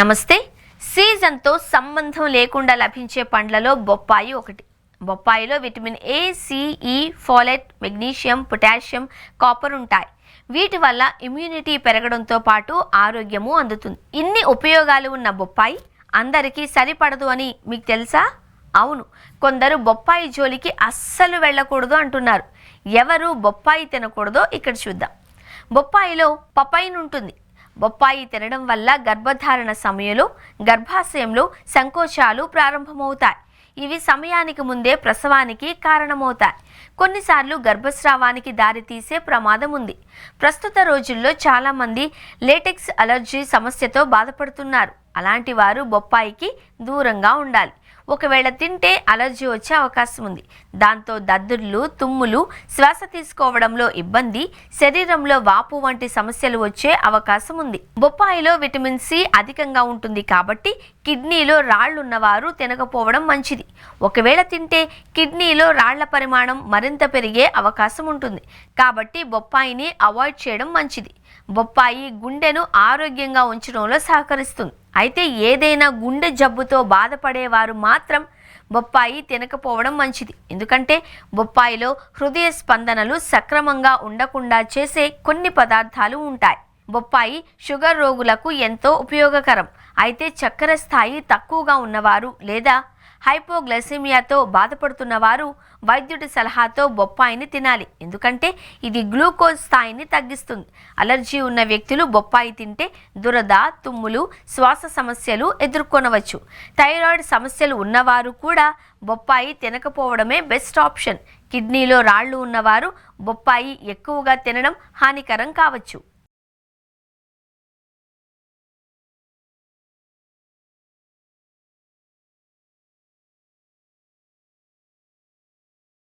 నమస్తే. సీజన్తో సంబంధం లేకుండా లభించే పండ్లలో బొప్పాయి ఒకటి. బొప్పాయిలో విటమిన్ ఏ, సి, ఈ, ఫోలేట్, మెగ్నీషియం, పొటాషియం, కాపర్ ఉంటాయి. వీటి వల్ల ఇమ్యూనిటీ పెరగడంతో పాటు ఆరోగ్యము అందుతుంది. ఇన్ని ఉపయోగాలు ఉన్న బొప్పాయి అందరికీ సరిపడదు అని మీకు తెలుసా? అవును, కొందరు బొప్పాయి జోలికి అస్సలు వెళ్ళకూడదు అంటున్నారు. ఎవరు బొప్పాయి తినకూడదో ఇక్కడ చూద్దాం. బొప్పాయిలో పపైన్ ఉంటుంది. బొప్పాయి తినడం వల్ల గర్భధారణ సమయంలో గర్భాశయంలో సంకోచాలు ప్రారంభమవుతాయి. ఇవి సమయానికి ముందే ప్రసవానికి కారణమవుతాయి. కొన్నిసార్లు గర్భస్రావానికి దారితీసే ప్రమాదం ఉంది. ప్రస్తుత రోజుల్లో చాలామంది లేటెక్స్ అలర్జీ సమస్యతో బాధపడుతున్నారు. అలాంటి వారు బొప్పాయికి దూరంగా ఉండాలి. ఒకవేళ తింటే అలర్జీ వచ్చే అవకాశం ఉంది. దాంతో దద్దుర్లు, తుమ్ములు, శ్వాస తీసుకోవడంలో ఇబ్బంది, శరీరంలో వాపు వంటి సమస్యలు వచ్చే అవకాశం ఉంది. బొప్పాయిలో విటమిన్ సి అధికంగా ఉంటుంది కాబట్టి కిడ్నీలో రాళ్లున్నవారు తినకపోవడం మంచిది. ఒకవేళ తింటే కిడ్నీలో రాళ్ల పరిమాణం మరింత పెరిగే అవకాశం ఉంటుంది. కాబట్టి బొప్పాయిని అవాయిడ్ చేయడం మంచిది. బొప్పాయి గుండెను ఆరోగ్యంగా ఉంచడంలో సహకరిస్తుంది. అయితే ఏదైనా గుండె జబ్బుతో బాధపడేవారు మాత్రం బొప్పాయి తినకపోవడం మంచిది. ఎందుకంటే బొప్పాయిలో హృదయ స్పందనలు సక్రమంగా ఉండకుండా చేసే కొన్ని పదార్థాలు ఉంటాయి. బొప్పాయి షుగర్ రోగులకు ఎంతో ఉపయోగకరం. అయితే చక్కెర స్థాయి తక్కువగా ఉన్నవారు లేదా హైపోగ్లైసెమియాతో బాధపడుతున్న వారు వైద్యుడి సలహాతో బొప్పాయిని తినాలి. ఎందుకంటే ఇది గ్లూకోజ్ స్థాయిని తగ్గిస్తుంది. అలర్జీ ఉన్న వ్యక్తులు బొప్పాయి తింటే దురద, తుమ్ములు, శ్వాస సమస్యలు ఎదుర్కొనవచ్చు. థైరాయిడ్ సమస్యలు ఉన్నవారు కూడా బొప్పాయి తినకపోవడమే బెస్ట్ ఆప్షన్. కిడ్నీలో రాళ్లు ఉన్నవారు బొప్పాయి ఎక్కువగా తినడం హానికరం కావచ్చు.